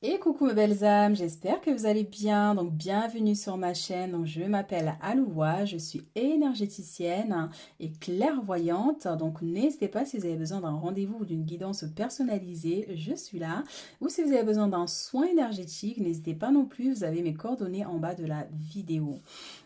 Et coucou mes belles âmes, j'espère que vous allez bien. Donc bienvenue sur ma chaîne. Donc je m'appelle Aloua, je suis énergéticienne et clairvoyante. Donc n'hésitez pas si vous avez besoin d'un rendez-vous ou d'une guidance personnalisée, je suis là. Ou si vous avez besoin d'un soin énergétique, n'hésitez pas non plus, vous avez mes coordonnées en bas de la vidéo.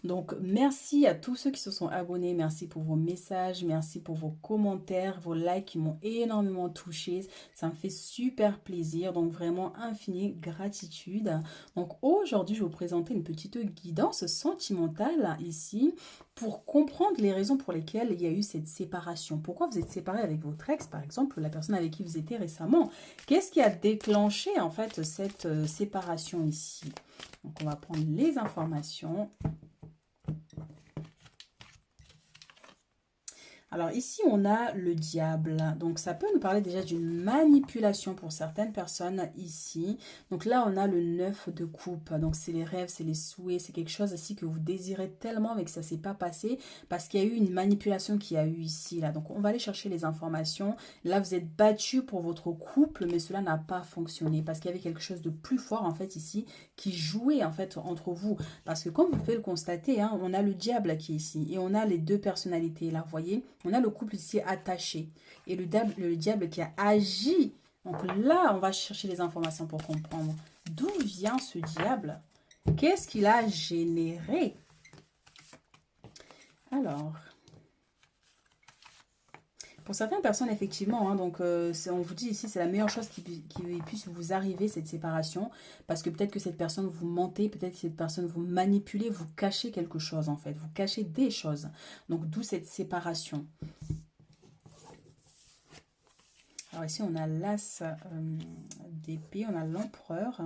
Donc merci à tous ceux qui se sont abonnés, merci pour vos messages, merci pour vos commentaires, vos likes qui m'ont énormément touchée. Ça me fait super plaisir, donc vraiment infinie gratitude. Donc aujourd'hui, je vais vous présenter une petite guidance sentimentale ici pour comprendre les raisons pour lesquelles il y a eu cette séparation. Pourquoi vous êtes séparé avec votre ex, par exemple, la personne avec qui vous étiez récemment. Qu'est-ce qui a déclenché en fait cette séparation ici? Donc on va prendre les informations. Alors ici, on a le diable. Donc ça peut nous parler déjà d'une manipulation pour certaines personnes ici. Donc là, on a le 9 de coupe. Donc c'est les rêves, c'est les souhaits, c'est quelque chose ici que vous désirez tellement mais que ça ne s'est pas passé parce qu'il y a eu une manipulation qui a eu ici. Là. Donc on va aller chercher les informations. Là, vous êtes battu pour votre couple, mais cela n'a pas fonctionné parce qu'il y avait quelque chose de plus fort en fait ici qui jouait en fait entre vous. Parce que comme vous pouvez le constater, hein, on a le diable qui est ici et on a les deux personnalités là, vous voyez. On a le couple ici attaché et le diable qui a agi. Donc là, on va chercher les informations pour comprendre d'où vient ce diable. Qu'est-ce qu'il a généré? Alors, pour certaines personnes, effectivement, hein, donc on vous dit ici, c'est la meilleure chose qui puisse vous arriver, cette séparation, parce que peut-être que cette personne vous mentez, peut-être que cette personne vous manipulez, vous cachez quelque chose en fait, vous cachez des choses. Donc d'où cette séparation. Alors ici, on a l'as d'épée, on a l'empereur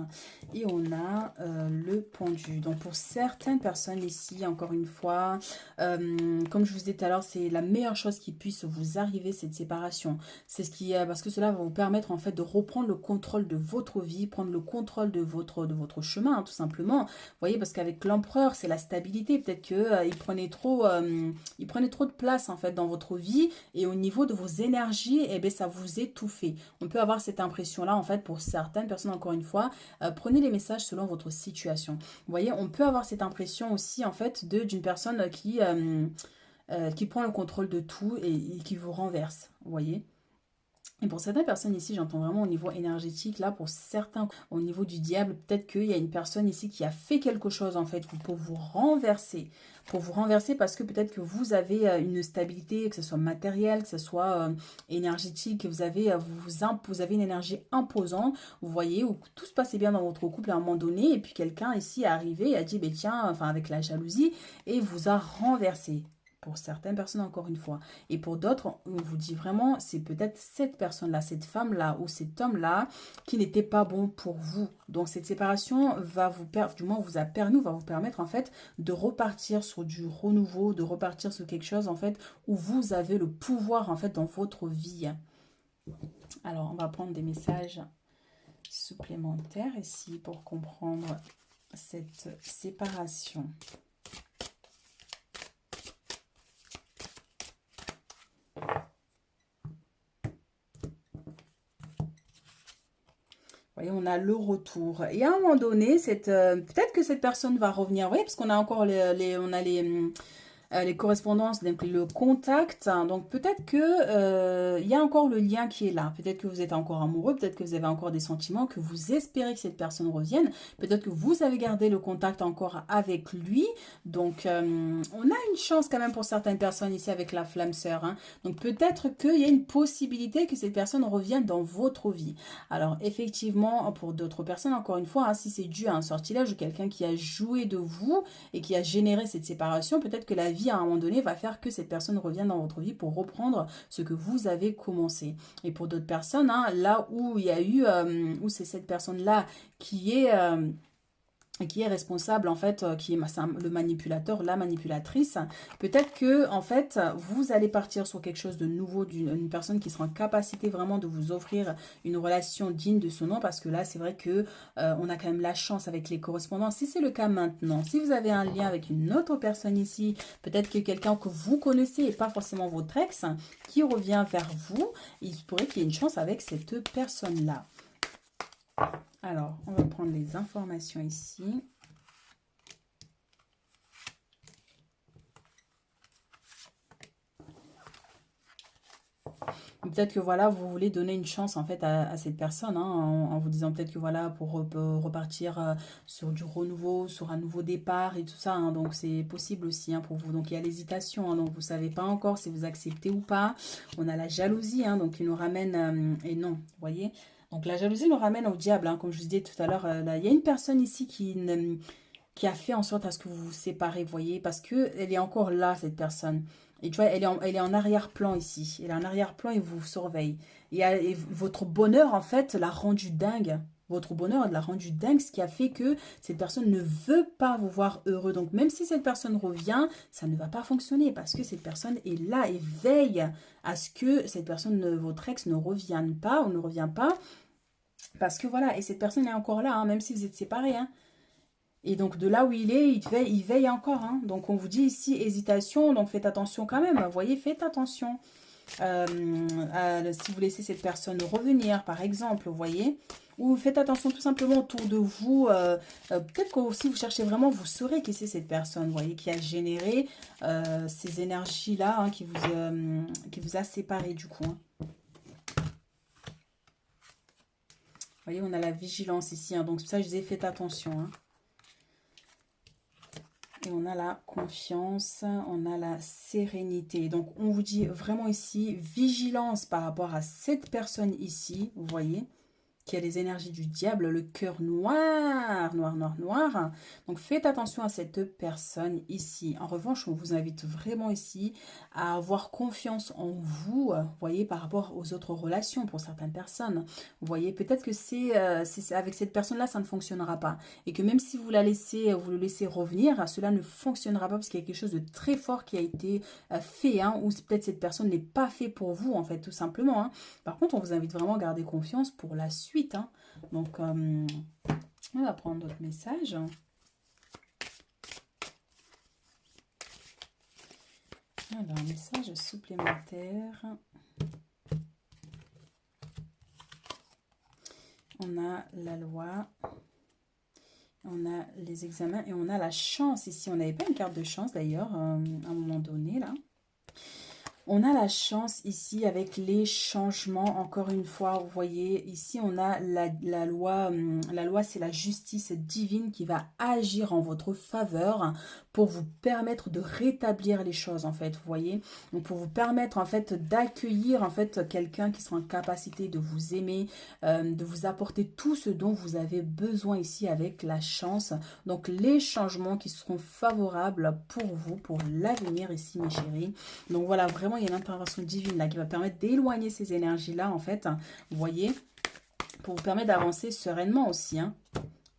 et on a le pendu. Donc pour certaines personnes ici, encore une fois, comme je vous disais tout à l'heure, c'est la meilleure chose qui puisse vous arriver, cette séparation. C'est ce qui, parce que cela va vous permettre en fait de reprendre le contrôle de votre vie, prendre le contrôle de votre chemin, hein, tout simplement. Vous voyez, parce qu'avec l'empereur, c'est la stabilité. Peut-être que il prenait trop de place en fait dans votre vie et au niveau de vos énergies, eh bien, ça vous étouffe. On peut avoir cette impression-là, en fait, pour certaines personnes, encore une fois, prenez les messages selon votre situation. Vous voyez, on peut avoir cette impression aussi, en fait, d'une personne qui prend le contrôle de tout et qui vous renverse, vous voyez. Et pour certaines personnes ici, j'entends vraiment au niveau énergétique, là, pour certains, au niveau du diable, peut-être qu'il y a une personne ici qui a fait quelque chose, en fait, pour vous renverser. Pour vous renverser parce que peut-être que vous avez une stabilité, que ce soit matérielle, que ce soit énergétique, que vous avez une énergie imposante, vous voyez, où tout se passait bien dans votre couple à un moment donné, et puis quelqu'un ici est arrivé et a dit, ben tiens, enfin avec la jalousie, et vous a renversé. Pour certaines personnes, encore une fois. Et pour d'autres, on vous dit vraiment, c'est peut-être cette personne-là, cette femme-là ou cet homme-là qui n'était pas bon pour vous. Donc cette séparation va vous permettre, du moins vous a permis, va vous permettre en fait de repartir sur du renouveau, de repartir sur quelque chose en fait où vous avez le pouvoir en fait dans votre vie. Alors on va prendre des messages supplémentaires ici pour comprendre cette séparation. Voyez, on a le retour. Et à un moment donné, peut-être que cette personne va revenir. Vous voyez, parce qu'on a encore les correspondances, donc le contact. Donc peut-être que il y a encore le lien qui est là. Peut-être que vous êtes encore amoureux, peut-être que vous avez encore des sentiments, que vous espérez que cette personne revienne. Peut-être que vous avez gardé le contact encore avec lui. Donc on a une chance quand même pour certaines personnes ici avec la flamme sœur. Hein. Donc peut-être qu'il y a une possibilité que cette personne revienne dans votre vie. Alors effectivement, pour d'autres personnes, encore une fois, hein, si c'est dû à un sortilège ou quelqu'un qui a joué de vous et qui a généré cette séparation, peut-être que la vie à un moment donné va faire que cette personne revienne dans votre vie pour reprendre ce que vous avez commencé. Et pour d'autres personnes, hein, là où il y a eu, où c'est cette personne-là qui est responsable en fait, qui est le manipulateur, la manipulatrice, peut-être que en fait vous allez partir sur quelque chose de nouveau, d'une personne qui sera en capacité vraiment de vous offrir une relation digne de son nom, parce que là c'est vrai que on a quand même la chance avec les correspondances. Si c'est le cas maintenant, si vous avez un lien avec une autre personne ici, peut-être que quelqu'un que vous connaissez et pas forcément votre ex qui revient vers vous, il pourrait qu'il y ait une chance avec cette personne là. Alors, on va prendre les informations ici. Peut-être que voilà, vous voulez donner une chance en fait à cette personne, hein, en vous disant peut-être que voilà, pour repartir sur du renouveau, sur un nouveau départ et tout ça, hein, donc c'est possible aussi, hein, pour vous. Donc il y a l'hésitation, hein, donc vous savez pas encore si vous acceptez ou pas. On a la jalousie, hein, donc il nous ramène, et non, vous voyez. Donc la jalousie nous ramène au diable, hein, comme je vous disais tout à l'heure. Il y a une personne ici qui a fait en sorte à ce que vous vous séparez, vous voyez, parce que elle est encore là, cette personne. Et tu vois, elle est en arrière-plan ici. Elle est en arrière-plan et vous surveille. Et votre bonheur, en fait, l'a rendu dingue. Votre bonheur l'a rendu dingue, ce qui a fait que cette personne ne veut pas vous voir heureux. Donc, même si cette personne revient, ça ne va pas fonctionner parce que cette personne est là et veille à ce que cette personne, votre ex, ne revienne pas ou ne revient pas. Parce que voilà, et cette personne est encore là, hein, même si vous êtes séparés, hein. Et donc, de là où il est, il veille encore, hein. Donc, on vous dit ici hésitation. Donc, faites attention quand même. Vous voyez, faites attention. Si vous laissez cette personne revenir, par exemple, vous voyez. Ou faites attention tout simplement autour de vous. Peut-être que si vous cherchez vraiment, vous saurez qui c'est cette personne, vous voyez, qui a généré ces énergies-là, hein, qui vous a séparé du coup, hein. Vous voyez, on a la vigilance ici, hein. Donc, ça, je disais, faites attention, hein. Et on a la confiance, on a la sérénité. Donc, on vous dit vraiment ici, vigilance par rapport à cette personne ici, vous voyez, qui a les énergies du diable, le cœur noir, noir, noir, noir. Donc, faites attention à cette personne ici. En revanche, on vous invite vraiment ici à avoir confiance en vous, vous voyez, par rapport aux autres relations pour certaines personnes. Vous voyez, peut-être que c'est avec cette personne-là, ça ne fonctionnera pas. Et que même si vous vous le laissez revenir, cela ne fonctionnera pas parce qu'il y a quelque chose de très fort qui a été fait, hein, ou peut-être cette personne n'est pas fait pour vous, en fait, tout simplement, hein. Par contre, on vous invite vraiment à garder confiance pour la suite, hein. Donc, on va prendre d'autres messages. Alors, un message supplémentaire. On a la loi. On a les examens et on a la chance ici. On n'avait pas une carte de chance d'ailleurs, à un moment donné, là. On a la chance ici avec les changements, encore une fois, vous voyez, ici on a la loi c'est la justice divine qui va agir en votre faveur pour vous permettre de rétablir les choses, en fait, vous voyez. Donc pour vous permettre en fait d'accueillir en fait quelqu'un qui sera en capacité de vous aimer, de vous apporter tout ce dont vous avez besoin ici avec la chance. Donc les changements qui seront favorables pour vous, pour l'avenir ici, mes chéris. Donc voilà, vraiment, il y a une intervention divine là qui va permettre d'éloigner ces énergies-là, en fait, vous voyez, pour vous permettre d'avancer sereinement aussi, hein.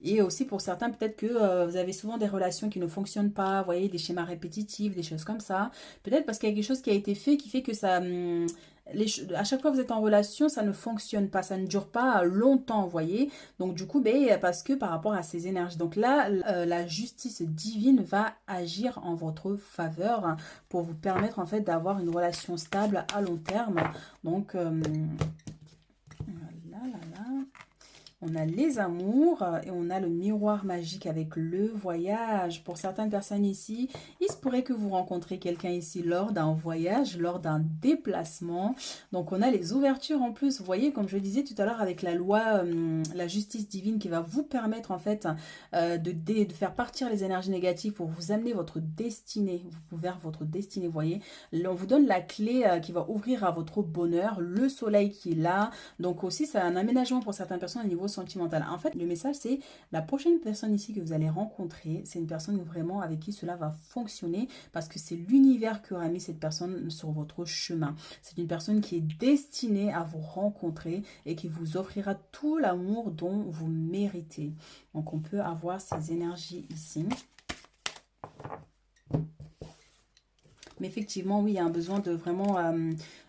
Et aussi pour certains, peut-être que vous avez souvent des relations qui ne fonctionnent pas, vous voyez, des schémas répétitifs, des choses comme ça. Peut-être parce qu'il y a quelque chose qui a été fait qui fait que ça... à chaque fois que vous êtes en relation, ça ne fonctionne pas, ça ne dure pas longtemps, vous voyez. Donc du coup, parce que par rapport à ces énergies. Donc là, la justice divine va agir en votre faveur pour vous permettre en fait d'avoir une relation stable à long terme. Donc, on a les amours et on a le miroir magique avec le voyage. Pour certaines personnes ici, il se pourrait que vous rencontrez quelqu'un ici lors d'un voyage, lors d'un déplacement. Donc on a les ouvertures en plus. Vous voyez, comme je disais tout à l'heure avec la loi, la justice divine qui va vous permettre en fait de faire partir les énergies négatives pour vous amener votre destinée, vers votre destinée, vous voyez. On vous donne la clé qui va ouvrir à votre bonheur, le soleil qui est là. Donc aussi, c'est un aménagement pour certaines personnes au niveau sentimental. En fait, le message, c'est la prochaine personne ici que vous allez rencontrer, c'est une personne vraiment avec qui cela va fonctionner parce que c'est l'univers qui aura mis cette personne sur votre chemin. C'est une personne qui est destinée à vous rencontrer et qui vous offrira tout l'amour dont vous méritez. Donc, on peut avoir ces énergies ici. Mais effectivement, oui, il y a un besoin de vraiment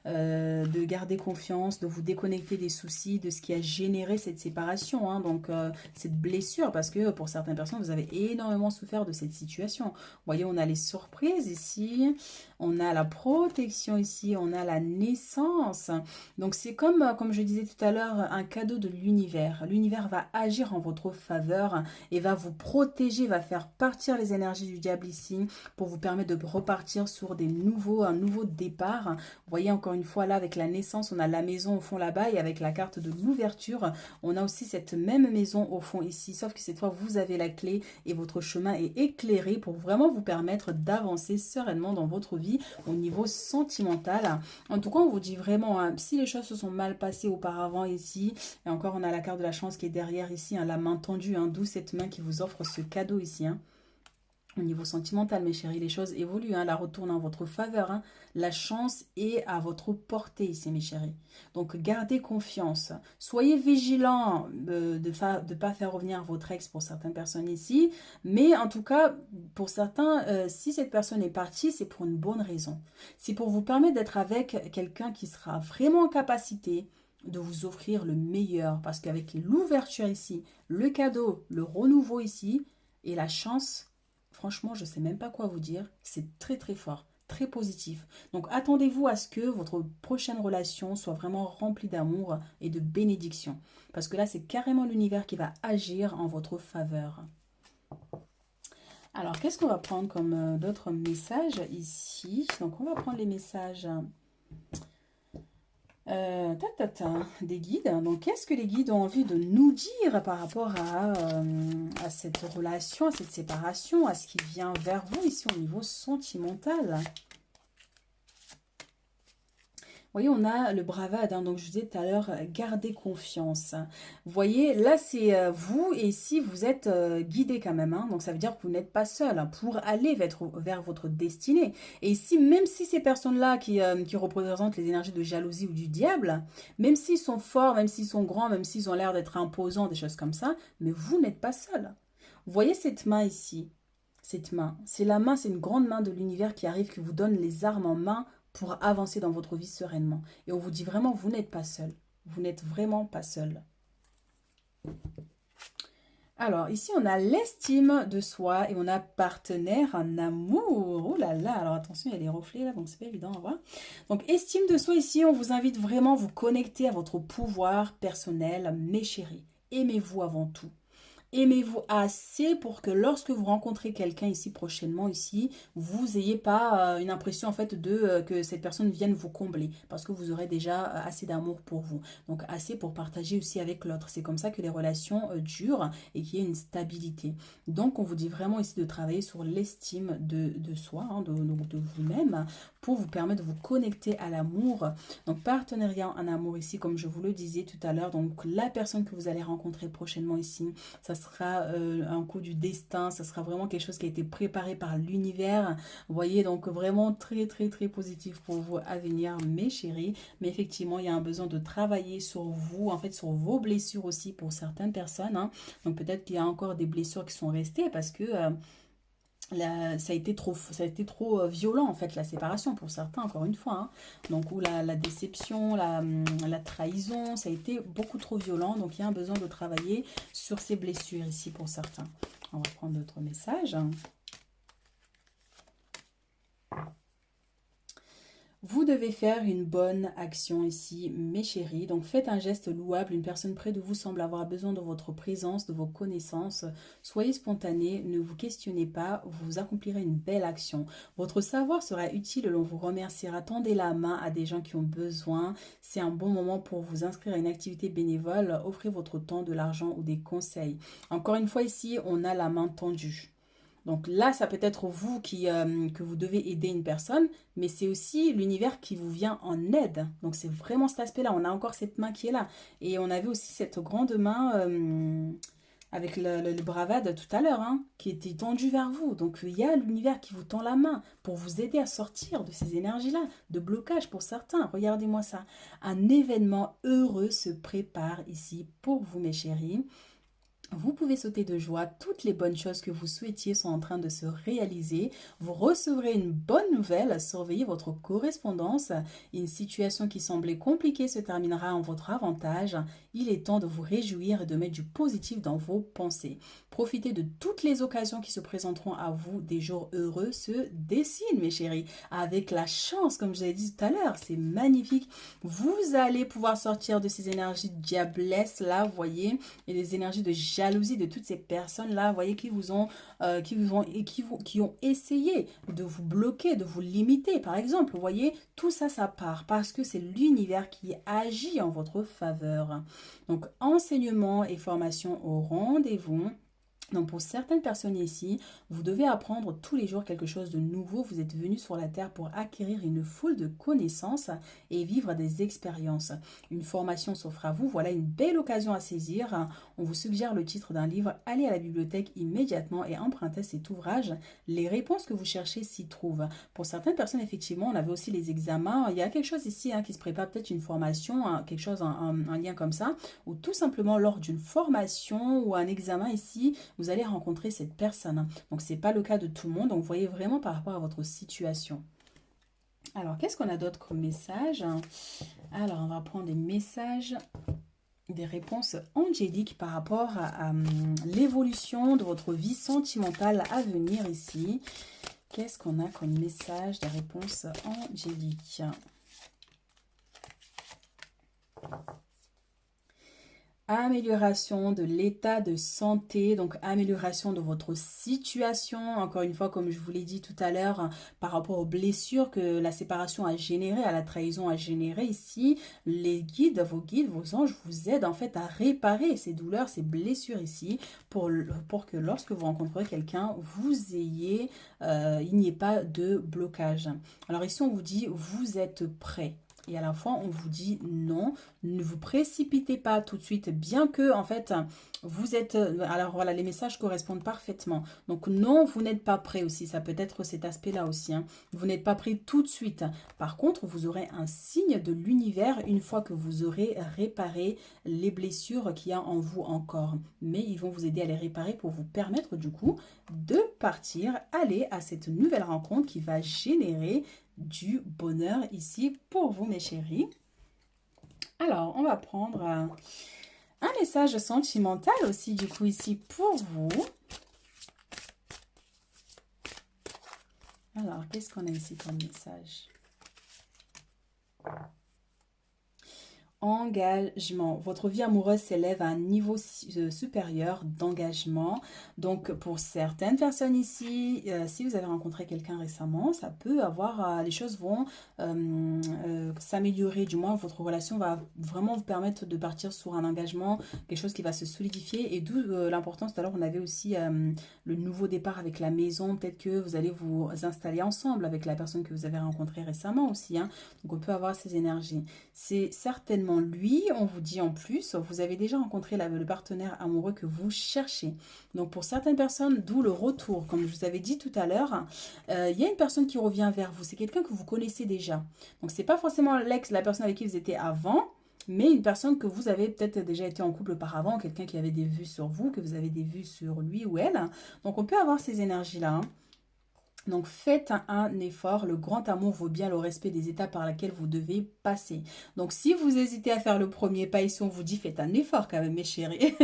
de garder confiance, de vous déconnecter des soucis, de ce qui a généré cette séparation, hein, donc cette blessure, parce que pour certaines personnes, vous avez énormément souffert de cette situation. Vous voyez, on a les surprises ici, on a la protection ici, on a la naissance. Donc c'est comme, comme je disais tout à l'heure, un cadeau de l'univers. L'univers va agir en votre faveur et va vous protéger, va faire partir les énergies du diable ici pour vous permettre de repartir sur un nouveau départ. Vous voyez encore une fois là avec la naissance, on a la maison au fond là-bas et avec la carte de l'ouverture, on a aussi cette même maison au fond ici, sauf que cette fois vous avez la clé et votre chemin est éclairé pour vraiment vous permettre d'avancer sereinement dans votre vie au niveau sentimental. En tout cas, on vous dit vraiment, hein, si les choses se sont mal passées auparavant ici, et encore on a la carte de la chance qui est derrière ici, hein, la main tendue, hein, d'où cette main qui vous offre ce cadeau ici, hein. Au niveau sentimental, mes chéris, les choses évoluent, hein, la retourne en votre faveur, hein. La chance est à votre portée ici, mes chéris. Donc, gardez confiance. Soyez vigilants de ne pas faire revenir votre ex pour certaines personnes ici. Mais en tout cas, pour certains, si cette personne est partie, c'est pour une bonne raison. C'est pour vous permettre d'être avec quelqu'un qui sera vraiment en capacité de vous offrir le meilleur. Parce qu'avec l'ouverture ici, le cadeau, le renouveau ici et la chance... Franchement, je ne sais même pas quoi vous dire. C'est très très fort, très positif. Donc attendez-vous à ce que votre prochaine relation soit vraiment remplie d'amour et de bénédiction. Parce que là, c'est carrément l'univers qui va agir en votre faveur. Alors, qu'est-ce qu'on va prendre comme d'autres messages ici? Donc, on va prendre les messages... des guides. Donc, qu'est-ce que les guides ont envie de nous dire par rapport à cette relation, à cette séparation, à ce qui vient vers vous ici au niveau sentimental? Vous voyez, on a le bravade, hein, donc je vous disais tout à l'heure, gardez confiance. Vous voyez, là c'est vous et si vous êtes guidé quand même, hein, donc ça veut dire que vous n'êtes pas seul, hein, pour aller vers votre destinée. Et si même si ces personnes-là qui représentent les énergies de jalousie ou du diable, même s'ils sont forts, même s'ils sont grands, même s'ils ont l'air d'être imposants, des choses comme ça, mais vous n'êtes pas seul. Vous voyez cette main ici? Cette main, c'est la main, c'est une grande main de l'univers qui arrive, qui vous donne les armes en main pour avancer dans votre vie sereinement. Et on vous dit vraiment, vous n'êtes pas seul. Vous n'êtes vraiment pas seul. Alors, ici, on a l'estime de soi et on a partenaire en amour. Oh là là, alors attention, il y a des reflets là, donc c'est pas évident à voir. Donc, estime de soi, ici, on vous invite vraiment à vous connecter à votre pouvoir personnel, mes chéris. Aimez-vous avant tout. Aimez-vous assez pour que lorsque vous rencontrez quelqu'un ici prochainement, ici, vous n'ayez pas une impression en fait de que cette personne vienne vous combler parce que vous aurez déjà assez d'amour pour vous. Donc assez pour partager aussi avec l'autre. C'est comme ça que les relations durent et qu'il y ait une stabilité. Donc on vous dit vraiment ici de travailler sur l'estime de soi, hein, de vous-même pour vous permettre de vous connecter à l'amour. Donc partenariat en amour ici, comme je vous le disais tout à l'heure. Donc la personne que vous allez rencontrer prochainement ici, ça sera un coup du destin, ça sera vraiment quelque chose qui a été préparé par l'univers. Vous voyez, donc vraiment très très très positif pour vous à venir, mes chéris. Mais effectivement, il y a un besoin de travailler sur vous, en fait sur vos blessures aussi pour certaines personnes, hein. Donc peut-être qu'il y a encore des blessures qui sont restées parce que... ça a été trop violent en fait la séparation pour certains encore une fois, hein. Donc où la déception, la trahison, ça a été beaucoup trop violent, donc il y a un besoin de travailler sur ces blessures ici pour certains. On va prendre d'autres messages. Vous devez faire une bonne action ici, mes chéris. Donc, faites un geste louable. Une personne près de vous semble avoir besoin de votre présence, de vos connaissances. Soyez spontané, ne vous questionnez pas. Vous accomplirez une belle action. Votre savoir sera utile, l'on vous remerciera. Tendez la main à des gens qui ont besoin. C'est un bon moment pour vous inscrire à une activité bénévole. Offrez votre temps, de l'argent ou des conseils. Encore une fois, ici, on a la main tendue. Donc là, ça peut être vous que vous devez aider une personne, mais c'est aussi l'univers qui vous vient en aide. Donc c'est vraiment cet aspect-là. On a encore cette main qui est là. Et on avait aussi cette grande main avec le bravade tout à l'heure, hein, qui était tendue vers vous. Donc il y a l'univers qui vous tend la main pour vous aider à sortir de ces énergies-là, de blocage pour certains. Regardez-moi ça. Un événement heureux se prépare ici pour vous, mes chéris. Vous pouvez sauter de joie, toutes les bonnes choses que vous souhaitiez sont en train de se réaliser. Vous recevrez une bonne nouvelle, surveillez votre correspondance. Une situation qui semblait compliquée se terminera en votre avantage. Il est temps de vous réjouir et de mettre du positif dans vos pensées. Profitez de toutes les occasions qui se présenteront à vous. Des jours heureux se dessinent, mes chéris. Avec la chance, comme je l'ai dit tout à l'heure, c'est magnifique. Vous allez pouvoir sortir de ces énergies diablesses là, vous voyez, et des énergies de jalousie de toutes ces personnes-là, vous voyez, qui ont essayé de vous bloquer, de vous limiter, par exemple. Vous voyez, tout ça, ça part parce que c'est l'univers qui agit en votre faveur. Donc, enseignement et formation au rendez-vous. Donc pour certaines personnes ici, vous devez apprendre tous les jours quelque chose de nouveau. Vous êtes venu sur la Terre pour acquérir une foule de connaissances et vivre des expériences. Une formation s'offre à vous. Voilà une belle occasion à saisir. On vous suggère le titre d'un livre. Allez à la bibliothèque immédiatement et empruntez cet ouvrage. Les réponses que vous cherchez s'y trouvent. Pour certaines personnes, effectivement, on avait aussi les examens. Il y a quelque chose ici qui se prépare, peut-être une formation, quelque chose, un lien comme ça. Ou tout simplement lors d'une formation ou un examen ici, vous allez rencontrer cette personne. Donc, ce n'est pas le cas de tout le monde. Donc, vous voyez vraiment par rapport à votre situation. Alors, qu'est-ce qu'on a d'autre comme message? Alors, on va prendre des messages, des réponses angéliques par rapport à l'évolution de votre vie sentimentale à venir ici. Qu'est-ce qu'on a comme message, des réponses angéliques? Amélioration de l'état de santé, donc amélioration de votre situation. Encore une fois, comme je vous l'ai dit tout à l'heure, par rapport aux blessures que la séparation a générées, à la trahison a généré ici, les guides, vos anges vous aident en fait à réparer ces douleurs, ces blessures ici, pour que lorsque vous rencontrez quelqu'un, il n'y ait pas de blocage. Alors ici, on vous dit, vous êtes prêt. Et à la fois, on vous dit non, ne vous précipitez pas tout de suite, bien que, en fait, vous êtes... Alors voilà, les messages correspondent parfaitement. Donc non, vous n'êtes pas prêt aussi, ça peut être cet aspect-là aussi. Vous n'êtes pas prêt tout de suite. Par contre, vous aurez un signe de l'univers une fois que vous aurez réparé les blessures qu'il y a en vous encore. Mais ils vont vous aider à les réparer pour vous permettre du coup de partir, aller à cette nouvelle rencontre qui va générer du bonheur ici pour vous, mes chéris. Alors, on va prendre un message sentimental aussi, du coup, ici pour vous. Alors, qu'est-ce qu'on a ici comme message? Engagement. Votre vie amoureuse s'élève à un niveau supérieur d'engagement. Donc, pour certaines personnes ici, si vous avez rencontré quelqu'un récemment, ça peut avoir, les choses vont s'améliorer. Du moins, votre relation va vraiment vous permettre de partir sur un engagement, quelque chose qui va se solidifier. Et d'où l'importance, tout à l'heure, on avait aussi le nouveau départ avec la maison. Peut-être que vous allez vous installer ensemble avec la personne que vous avez rencontrée récemment aussi. Hein. Donc, on peut avoir ces énergies. C'est certainement lui, on vous dit en plus, vous avez déjà rencontré le partenaire amoureux que vous cherchez. Donc pour certaines personnes, d'où le retour. Comme je vous avais dit tout à l'heure, il y a une personne qui revient vers vous. C'est quelqu'un que vous connaissez déjà. Donc c'est pas forcément l'ex, la personne avec qui vous étiez avant, mais une personne que vous avez peut-être déjà été en couple auparavant, quelqu'un qui avait des vues sur vous, que vous avez des vues sur lui ou elle. Donc on peut avoir ces énergies-là. Hein. Donc faites un effort, le grand amour vaut bien le respect des étapes par lesquelles vous devez passer. Donc si vous hésitez à faire le premier pas ici, on vous dit faites un effort quand même mes chéris.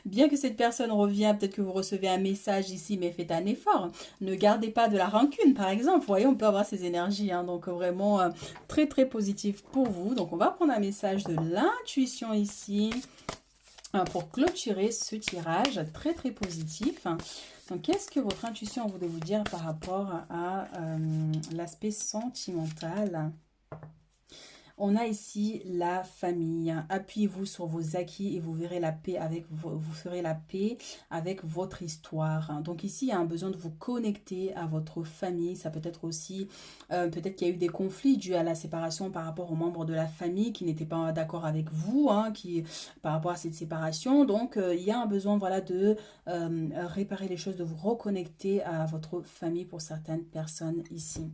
Bien que cette personne revienne, peut-être que vous recevez un message ici, mais faites un effort. Ne gardez pas de la rancune par exemple. Vous voyez, on peut avoir ces énergies, hein, donc vraiment très très positif pour vous. Donc on va prendre un message de l'intuition ici pour clôturer ce tirage très très positif. Donc, qu'est-ce que votre intuition voulait vous dire par rapport à l'aspect sentimental? On a ici la famille. Appuyez-vous sur vos acquis et vous verrez la paix avec vous ferez la paix avec votre histoire. Donc ici, il y a un besoin de vous connecter à votre famille. Ça peut être aussi, peut-être qu'il y a eu des conflits dus à la séparation par rapport aux membres de la famille qui n'étaient pas d'accord avec vous, hein, par rapport à cette séparation. Donc il y a un besoin, voilà, de réparer les choses, de vous reconnecter à votre famille pour certaines personnes ici.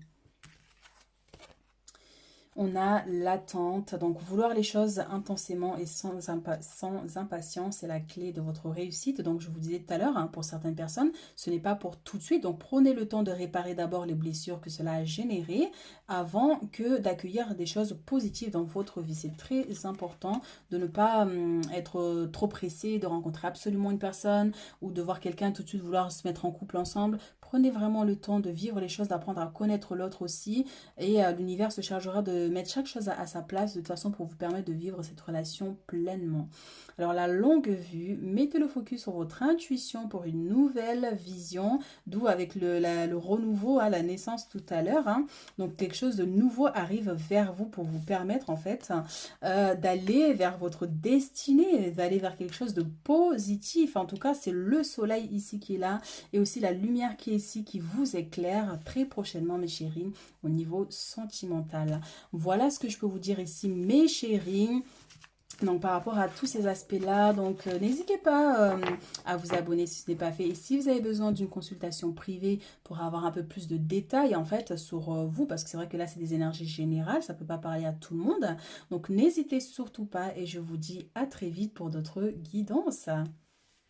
On a l'attente, donc vouloir les choses intensément et sans impatience, c'est la clé de votre réussite. Donc je vous disais tout à l'heure, hein, pour certaines personnes, ce n'est pas pour tout de suite. Donc prenez le temps de réparer d'abord les blessures que cela a générées avant que d'accueillir des choses positives dans votre vie. C'est très important de ne pas être trop pressé, de rencontrer absolument une personne ou de voir quelqu'un tout de suite vouloir se mettre en couple ensemble. Prenez vraiment le temps de vivre les choses, d'apprendre à connaître l'autre aussi et l'univers se chargera de mettre chaque chose à sa place de toute façon pour vous permettre de vivre cette relation pleinement. Alors la longue vue, mettez le focus sur votre intuition pour une nouvelle vision, d'où avec le renouveau, à la naissance tout à l'heure. Hein. Donc quelque chose de nouveau arrive vers vous pour vous permettre en fait d'aller vers votre destinée, d'aller vers quelque chose de positif. En tout cas, c'est le soleil ici qui est là et aussi la lumière qui est ici qui vous éclaire très prochainement, mes chéris, au niveau sentimental. Voilà ce que je peux vous dire ici, mes chéris. Donc par rapport à tous ces aspects-là, donc n'hésitez pas à vous abonner si ce n'est pas fait. Et si vous avez besoin d'une consultation privée pour avoir un peu plus de détails en fait sur vous, parce que c'est vrai que là c'est des énergies générales, ça ne peut pas parler à tout le monde. Donc n'hésitez surtout pas et je vous dis à très vite pour d'autres guidances.